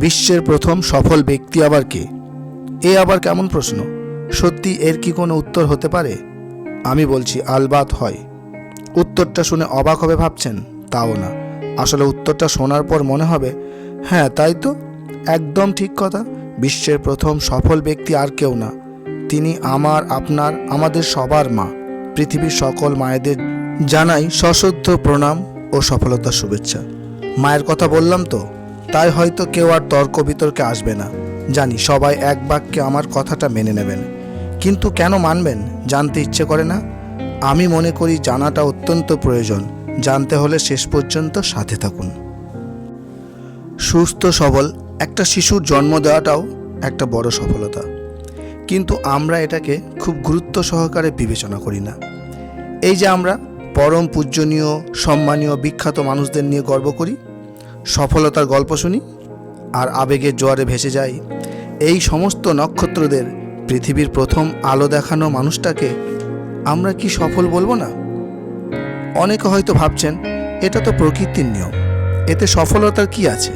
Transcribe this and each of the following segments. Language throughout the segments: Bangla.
বিশ্বের প্রথম সফল ব্যক্তি আবার কে? এ আবার কেমন প্রশ্ন? সত্যি এর কি কোনো উত্তর হতে পারে? আমি বলছি আলবাত হয়। উত্তরটা শুনে অবাক হবে ভাবছেন? তাও না, আসলে উত্তরটা শোনার পর মনে হবে হ্যাঁ তাই তো, একদম ঠিক কথা। বিশ্বের প্রথম সফল ব্যক্তি আর কেউ না, তিনি আমার, আপনার, আমাদের সবার মা। পৃথিবীর সকল মায়েদের জানাই সশ্রদ্ধ প্রণাম ও সফলতার শুভেচ্ছা। মায়ের কথা বললাম তো, তাই হয়তো কেউ আর তর্ক বিতর্কে আসবে না। জানি সবাই এক বাক্যে আমার কথাটা মেনে নেবেন, কিন্তু কেন মানবেন জানতে ইচ্ছে করে না? আমি মনে করি জানাটা অত্যন্ত প্রয়োজন। জানতে হলে শেষ পর্যন্ত সাথে থাকুন। সুস্থ সবল একটা শিশুর জন্ম দেওয়াটাও একটা বড় সফলতা, কিন্তু আমরা এটাকে খুব গুরুত্ব সহকারে বিবেচনা করি না। এই যে আমরা পরম পূজনীয়, সম্মানীয়, বিখ্যাত মানুষদের নিয়ে গর্ব করি, সফলতার গল্প শুনি আর আবেগের জোয়ারে ভেসে যাই, এই সমস্ত নক্ষত্রদের পৃথিবীর প্রথম আলো দেখানো মানুষটাকে আমরা কি সফল বলবো না? অনেকে হয়তো ভাবছেন এটা তো প্রকৃতির নিয়ম, এতে সফলতার কি আছে?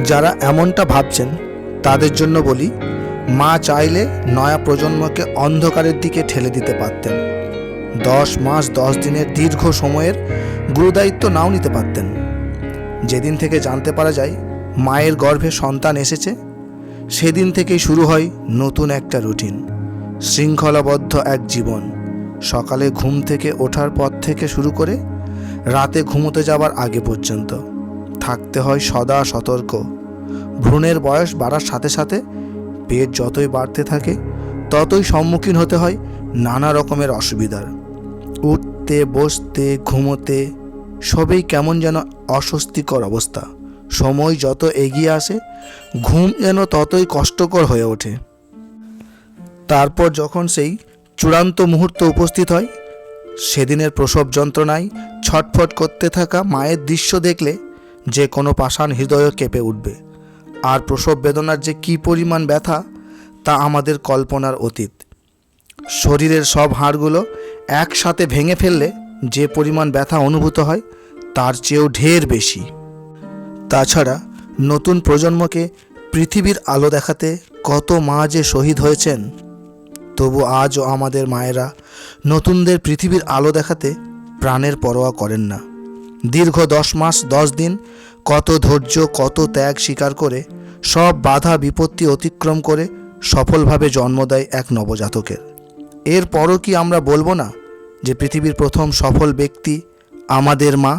যারা এমনটা ভাবছেন তাদের জন্য বলি, মা চাইলে নয়া প্রজন্মকে অন্ধকারের দিকে ঠেলে দিতে পারতেন। 10 মাস 10 দিনের দীর্ঘ সময়ের গুরুদায়িত্ব নাও নিতে পারতেন। যেদিন থেকে জানতে পারা যায় মায়ের গর্ভে সন্তান এসেছে, সেদিন থেকেই শুরু হয় নতুন একটা রুটিন, শৃঙ্খলাবদ্ধ এক জীবন। সকালে ঘুম থেকে ওঠার পর থেকে শুরু করে রাতে ঘুমোতে যাবার আগে পর্যন্ত থাকতে হয় সদা সতর্ক। ভ্রূণের বয়স বাড়ার সাথে সাথে পেট যতই বাড়তে থাকে ততই সম্মুখীন হতে হয় নানা রকমের অসুবিধার। উঠতে, বসতে, ঘুমোতে সবই কেমন যেন অস্বস্তিকর অবস্থা। সময় যত এগিয়ে আসে ঘুম যেন ততই কষ্টকর হয়ে ওঠে। তারপর যখন সেই চূড়ান্ত মুহূর্ত উপস্থিত হয়, সেদিনের প্রসব যন্ত্রণায় ছটফট করতে থাকা মায়ের দৃশ্য দেখলে যে কোনো পাষাণ হৃদয় কেঁপে উঠবে। আর প্রসব বেদনার যে কী পরিমাণ ব্যথা তা আমাদের কল্পনার অতীত। শরীরের সব হাড়গুলো একসাথে ভেঙে ফেললে যে পরিমাণ ব্যথা অনুভূত হয় তার চেয়েও ঢের বেশি। তাছাড়া নতুন প্রজন্মকে পৃথিবীর আলো দেখাতে কত মা যে শহীদ হয়েছেন, তবু আজও আমাদের মায়েরা নতুনদের পৃথিবীর আলো দেখাতে প্রাণের পরোয়া করেন না। দীর্ঘ 10 মাস 10 দিন কত ধৈর্য, কত ত্যাগ স্বীকার করে সব বাধা বিপত্তি অতিক্রম করে সফলভাবে জন্ম দেয় এক নবজাতকের। এরপরও কি আমরা বলবো না যে পৃথিবীর প্রথম সফল ব্যক্তি আমাদের মা?